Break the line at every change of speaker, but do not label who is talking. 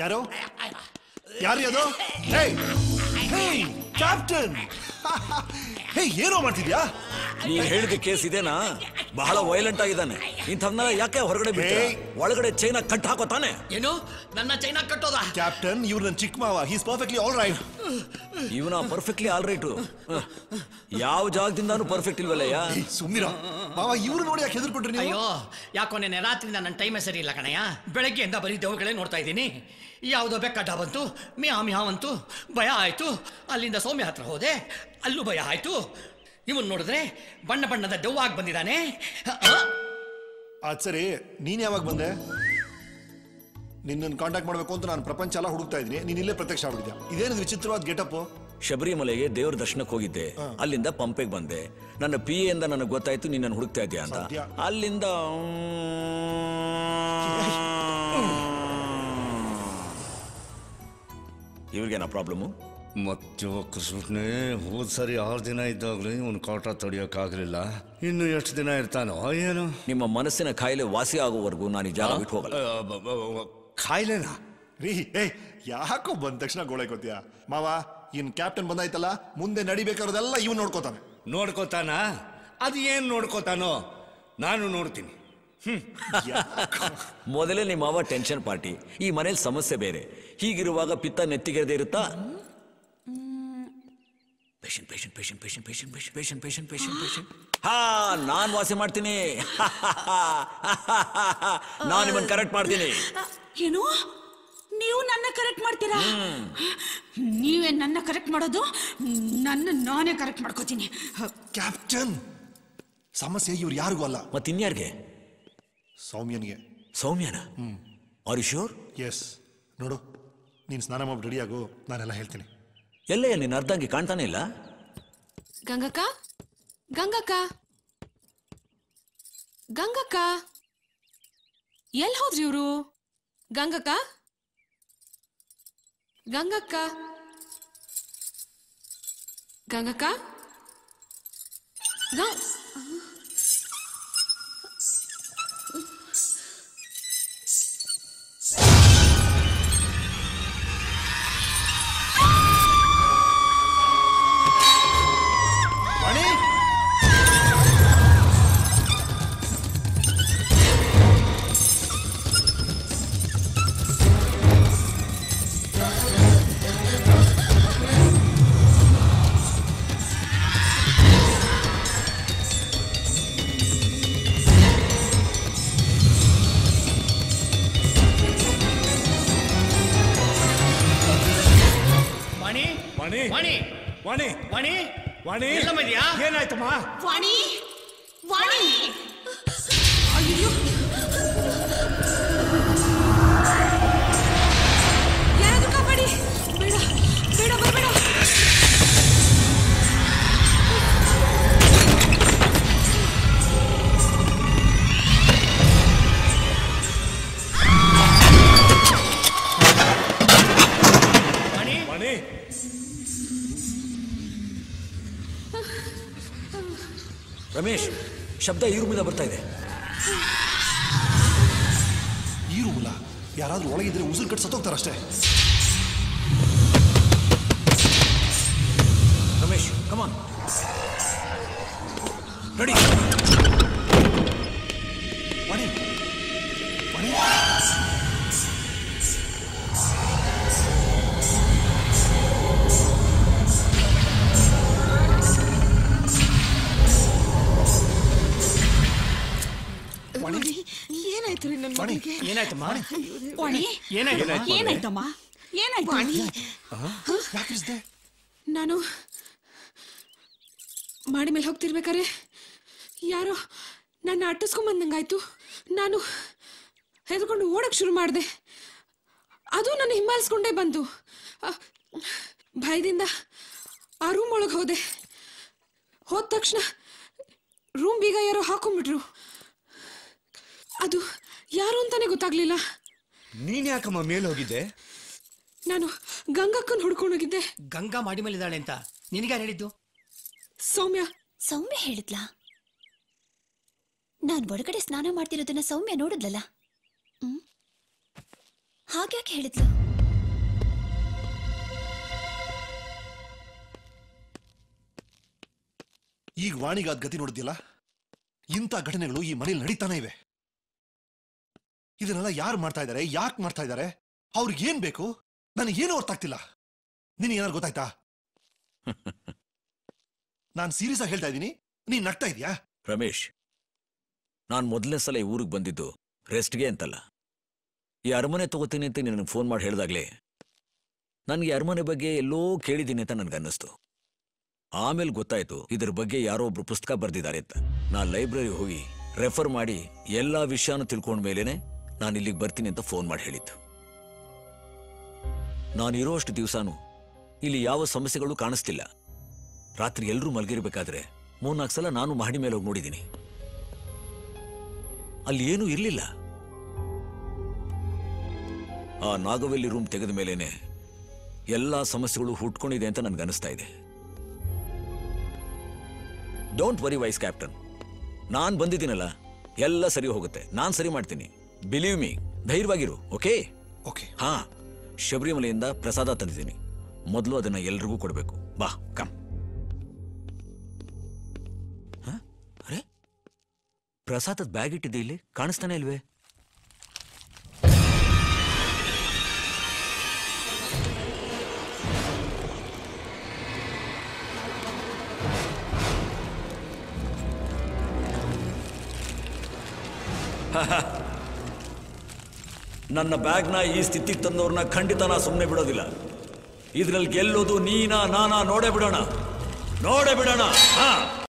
ಯಾರು ಯಾರು ಅದು? ಕ್ಯಾಪ್ಟನ್, ಏನೋ ಮಾಡ್ತಿದ್ಯಾ?
ನೀನ್ ಹೇಳಿದ ಕೇಸ್ ಇದೇನಾ? ಬಹಳ ವೈಲೆಂಟ್ ಆಗಿದ್ದಾನೆ. ಇಂಥವ್ನೆಲ್ಲ ಯಾಕೆ ಹೊರಗಡೆ ಬಿಟ್ಟೆ? ಒಳಗಡೆ ಚೈನಾ ಕಟ್ ಹಾಕೋ ತಾನೆ.
ಏನು ನನ್ನ ಚೈನಾ ಕಟ್ಟೋದ?
ಕ್ಯಾಪ್ಟನ್, ಇವ್ರು ನನ್ನ ಚಿಕ್ಕ ಮಾವ. He's perfectly all right.
ಇವನ ಪರ್ಫೆಕ್ಟ್ಲಿ ಆಲ್ ರೈಟು. ಯಾವ ಜಾಗದಿಂದಾನು ಪರ್ಫೆಕ್ಟ್ ಇಲ್ವಲ್ಲಯ್ಯ.
ಸುಮ್ನಿರ ಮಾವ, ಇವ್ರು ನೋಡಿ ಯಾಕೆ ಹೆದರ್ಕೊಟ್ರಿ ನೀವು?
ಅಯ್ಯೋ, ಯಾಕೋ ನೆನ್ನೆ ರಾತ್ರಿಯಿಂದ ನನ್ನ ಟೈಮೇ ಸರಿ ಇಲ್ಲ ಕಣಯ್ಯ. ಬೆಳಗ್ಗೆಯಿಂದ ಬರೀ ದೇವಗಳೇ ನೋಡ್ತಾ ಇದ್ದೀನಿ. ಯಾವುದೋ ಬೆಕ್ಕಡ್ಡ ಬಂತು, ಮ್ಯಾವ್ ಅಂತು, ಭಯ ಆಯ್ತು. ಅಲ್ಲಿಂದ ಸೌಮ್ಯ ಹತ್ರ ಹೋದೆ, ಅಲ್ಲೂ ಭಯ ಆಯ್ತು. ಇವನ್ ನೋಡಿದ್ರೆ ಬಣ್ಣ ಬಣ್ಣದ ದೆವ್ವಾಗಿ ಬಂದಿದ್ದಾನೆ.
ಅದ್ ಸರಿ, ನೀನ್ ಯಾವಾಗ ಬಂದೆ? ನಿನ್ನನ್ನು ಕಾಂಟ್ಯಾಕ್ಟ್ ಮಾಡಬೇಕು ಅಂತ ನಾನು ಪ್ರಪಂಚ ಎಲ್ಲ ಹುಡುಕ್ತಾ ಇದ್ದೀನಿ. ನೀನ್ ಇಲ್ಲೇ ಪ್ರತ್ಯಕ್ಷ ಆಗಿದ್ಯಾ? ಇದೇನಿದು ವಿಚಿತ್ರವಾದ ಗೆಟಪ್?
ಶಬರಿಮಲೆಗೆ ದೇವ್ರ ದರ್ಶನಕ್ಕೆ ಹೋಗಿದ್ದೆ. ಅಲ್ಲಿಂದ ಪಂಪೆಗೆ ಬಂದೆ. ನನ್ನ PA ಇಂದ ನನಗೆ ಗೊತ್ತಾಯ್ತು ನೀನ್ ನನ್ನ ಹುಡುಕ್ತಾ ಇದೆಯಾ ಅಂತ. ಅಲ್ಲಿಂದ ಇವ್ರಿಗೇನಾ ಪ್ರಾಬ್ಲಮ್ಮು?
ಮತ್ತೆ ಕೃಷ್ಣನೇ ಹೋದ್ ಸರಿ 6 ದಿನ ಇದ್ದಾಗಲೇ ಇವನು ಕಾಟ ತಡಿಯೋಕ್ಕಾಗಲಿಲ್ಲ. ಇನ್ನು ಎಷ್ಟು ದಿನ ಇರ್ತಾನೋ ಏನು?
ನಿಮ್ಮ ಮನಸ್ಸಿನ ಕಾಯಿಲೆ ವಾಸಿ ಆಗೋವರೆಗೂ ನಾನು ಈ ಜಾಗ ಬಿಟ್ಟು ಹೋಗಲ್ಲ.
ಕಾಯಿಲೆನಾ?
ರೀ ಯಾಕೋ ಬಂದ ತಕ್ಷಣ ಗೋಳೈಕೋತೀಯ ಮಾವ? ಇನ್ ಕ್ಯಾಪ್ಟನ್ ಬಂದಾಯ್ತಲ್ಲ, ಮುಂದೆ ನಡಿಬೇಕಾರೋದೆಲ್ಲ ಇವ್ ನೋಡ್ಕೋತಾನೆ.
ನೋಡ್ಕೋತಾನ? ಅದು ಏನ್ ನೋಡ್ಕೋತಾನೋ ನಾನು ನೋಡ್ತೀನಿ.
ಮೊದಲೇ ನಿಮ್ಮ ಮಾವ ಟೆನ್ಷನ್ ಪಾರ್ಟಿ, ಈ ಮನೇಲಿ ಸಮಸ್ಯೆ ಬೇರೆ. ಹೀಗಿರುವಾಗ ಪಿತ್ತ ನೆತ್ತಿಗೆರದೇ ಇರುತ್ತಾ? ಹಾ, ನಾನ್ ವಾಸಿ ಮಾಡ್ತೀನಿ. ನಾನು ನಿಮ್ಮನ್ನ ಕರೆಕ್ಟ್ ಮಾಡ್ತೀನಿ.
ಏನು? ನೀವು ನನ್ನ ಕರೆಕ್ಟ್ ಮಾಡ್ತೀರಾ? ನೀವೇ ನನ್ನ ಕರೆಕ್ಟ್ ಮಾಡೋದು? ನಾನೇ ಕರೆಕ್ಟ್ ಮಾಡ್ಕೋತೀನಿ.
ಕ್ಯಾಪ್ಟನ್, ಸಮಸ್ಯೆ ಇವ್ರು ಯಾರಿಗೂ ಅಲ್ಲ.
ಮತ್ತಿನ್ಯಾರಿಗೆ?
ಸೌಮ್ಯನ್ಗೆ.
ಸೌಮ್ಯನ? Are you sure?
ಎಸ್. ನೋಡು, ನೀನು ಸ್ನಾನ ಮಾಡಿ ರೆಡಿಯಾಗು, ನಾನೆಲ್ಲ ಹೇಳ್ತೀನಿ.
ಎಲ್ಲೇ ನೀನು ಅರ್ಧಂಗಿ ಕಾಣ್ತಾನೆ ಇಲ್ಲ?
ಗಂಗಕ್ಕ, ಗಂಗಕ್ಕ, ಗಂಗಕ್ಕ, ಎಲ್ಲಿ ಹೋದ್ರಿ ಇವರು? ಗಂಗಕ್ಕ, ಗಂಗಕ್ಕ, ಗಂಗಕ್ಕ,
ಏನಾಯ್ತಮ್ಮ?
ವಾಣಿ, ವಾಣಿ, ಅಯ್ಯೋ, ಯಾರಾದ್ರೂ ಕಾಪಾಡಿ. ಬೇಡ ಬೇಡ, ಬರಬೇಡ.
ರಮೇಶ್, ಶಬ್ದ ಈ ರೂಮಿಂದ ಬರ್ತಾ ಇದೆ.
ಈ ರೂಮಲ್ಲ, ಯಾರಾದ್ರೂ ಒಳಗಿದ್ರೆ ಉಸಿರು ಕಟ್ಟು ಸತ್ತೋಗ್ತಾರಷ್ಟೇ.
ರಮೇಶ್, ಕಮಾನ್, ರೆಡಿ.
ಮಣಿ, ಮಣಿ,
ಏನಾಯ್ತು ರೀ ನನ್ನ ಮಗನಿಗೆ?
ಏನಾಯ್ತಮ್ಮ?
ಏನಾಯ್ತಮ್ಮ? ಏನಾಯ್ತು?
ನಾನು ಮಾಡಿ ಮೇಲೆ ಹೋಗ್ತಿರ್ಬೇಕಾರೆ ಯಾರೋ ನನ್ನ ಅಟ್ಟಿಸ್ಕೊಂಬಂದಂಗಾಯ್ತು. ನಾನು ಹೆದರ್ಕೊಂಡು ಓಡಕ್ ಶುರು ಮಾಡಿದೆ. ಅದು ನನ್ನ ಹಿಂಬಾಲಿಸ್ಕೊಂಡೇ ಬಂತು. ಭಯದಿಂದ ಆ ರೂಮ್ ಒಳಗೆ ಹೋದೆ. ಹೋದ ತಕ್ಷಣ ರೂಮ್ ಬೀಗ ಯಾರೋ ಹಾಕೊಂಡ್ಬಿಟ್ರು. ಅದು ಯಾರು ಅಂತಾನೆ ಗೊತ್ತಾಗ್ಲಿಲ್ಲ.
ನೀನ್ ಯಾಕಮ್ಮ ಮೇಲೆ ಹೋಗಿದ್ದೆ?
ನಾನು ಗಂಗಕ್ಕನ್ ಹುಡ್ಕೊಂಡೋಗಿದ್ದೆ.
ಗಂಗಾ ಮಾಡಿ ಮೇಲಿದ್ದಾಳೆ ಅಂತ ನಿನಗೆ ಹೇಳಿದ್ದು?
ಸೌಮ್ಯ.
ಸೌಮ್ಯ ಹೇಳಿದ್ಲಾ?
ನಾನು ಒಳಗಡೆ ಸ್ನಾನ ಮಾಡ್ತಿರೋದನ್ನ ಸೌಮ್ಯ ನೋಡಿದ್ಲಲ್ಲ. ಹಾಗ್ಯಾಕೆ ಹೇಳಿದ್ಲು?
ಈಗ ವಾಣಿಗಾದ ಗತಿ ನೋಡಿದ್ಯಲ್ಲ, ಇಂಥ ಘಟನೆಗಳು ಈ ಮನೇಲಿ ನಡೀತಾನೆ ಇವೆ. ಇದನ್ನೆಲ್ಲ ಯಾರು ಮಾಡ್ತಾ ಇದ್ದಾರೆ, ಯಾಕೆ ಮಾಡ್ತಾ ಇದ್ದಾರೆ, ಅವ್ರಿಗೇನ್ ಬೇಕು, ನನಗೇನು ಅರ್ಥ ಆಗ್ತಿಲ್ಲ. ನಿನಗೇನಾದ್ರು ಗೊತ್ತಾಯ್ತಾ? ನಾನು ಸೀರಿಯಸ್ ಆಗಿ ಹೇಳ್ತಾ ಇದ್ದೀನಿ, ನೀನ್ ನಗ್ತಾ ಇದೀಯಾ?
ರಮೇಶ್, ನಾನು ಮೊದಲನೇ ಸಲ ಈ ಊರಿಗೆ ಬಂದಿದ್ದು ರೆಸ್ಟ್ಗೆ ಅಂತಲ್ಲ. ಈ ಅರಮನೆ ತಗೋತೀನಿ ಅಂತ ನಿನಗೆ ಫೋನ್ ಮಾಡಿ ಹೇಳಿದಾಗಲೇ ನನಗೆ ಅರಮನೆ ಬಗ್ಗೆ ಎಲ್ಲೋ ಕೇಳಿದ್ದೀನಿ ಅಂತ ನನಗನ್ನಿಸ್ತು. ಆಮೇಲೆ ಗೊತ್ತಾಯ್ತು ಇದ್ರ ಬಗ್ಗೆ ಯಾರೋ ಒಬ್ರು ಪುಸ್ತಕ ಬರೆದಿದ್ದಾರೆ ಅಂತ. ನಾನು ಲೈಬ್ರರಿ ಹೋಗಿ ರೆಫರ್ ಮಾಡಿ ಎಲ್ಲ ವಿಷಯನೂ ತಿಳ್ಕೊಂಡ ಮೇಲೇನೆ ನಾನು ಇಲ್ಲಿಗೆ ಬರ್ತೀನಿ ಅಂತ ಫೋನ್ ಮಾಡಿ ಹೇಳಿದ್ದು. ನಾನಿರೋ ಅಷ್ಟು ದಿವಸನೂ ಇಲ್ಲಿ ಯಾವ ಸಮಸ್ಯೆಗಳು ಕಾಣಿಸ್ತಿಲ್ಲ. ರಾತ್ರಿ ಎಲ್ಲರೂ ಮಲಗಿರ್ಬೇಕಾದ್ರೆ 3-4 ಸಲ ನಾನು ಮಹಡಿ ಮೇಲೆ ಹೋಗಿ ನೋಡಿದ್ದೀನಿ. ಅಲ್ಲಿ ಏನೂ ಇರಲಿಲ್ಲ. ಆ ನಾಗವೆಲ್ಲಿ ರೂಮ್ ತೆಗೆದ ಮೇಲೇನೆ ಎಲ್ಲ ಸಮಸ್ಯೆಗಳು ಹುಟ್ಕೊಂಡಿದೆ ಅಂತ ನನ್ಗನ್ನಿಸ್ತಾ ಇದೆ. ಡೋಂಟ್ ವರಿ ವೈಸ್ ಕ್ಯಾಪ್ಟನ್, ನಾನು ಬಂದಿದ್ದೀನಲ್ಲ, ಎಲ್ಲ ಸರಿ ಹೋಗುತ್ತೆ. ನಾನು ಸರಿ ಮಾಡ್ತೀನಿ. ಬಿಲೀವ್ ಮೀ, ಧೈರ್ಯವಾಗಿರು. Okay
okay.
ಹಾ, ಶಬರಿಮಲೆಯಿಂದ ಪ್ರಸಾದ ತಂದಿದ್ದೀನಿ. ಮೊದಲು ಅದನ್ನ ಎಲ್ರಿಗೂ ಕೊಡಬೇಕು. ಬಾ, ಕಮ್. ಅರೆ, ಪ್ರಸಾದದ ಬ್ಯಾಗ್ ಇಟ್ಟಿದ್ದೆ ಇಲ್ಲಿ, ಕಾಣಿಸ್ತಾನೆ ಇಲ್ವೇ? ನನ್ನ ಬ್ಯಾಗ್ನ ಈ ಸ್ಥಿತಿಗೆ ತಂದವ್ರನ್ನ ಖಂಡಿತ ನಾ ಸುಮ್ಮನೆ ಬಿಡೋದಿಲ್ಲ. ಇದ್ರಲ್ಲಿ ಗೆಲ್ಲೋದು ನೀನಾ ನಾನಾ ನೋಡೇ ಬಿಡೋಣ. ಹಾ.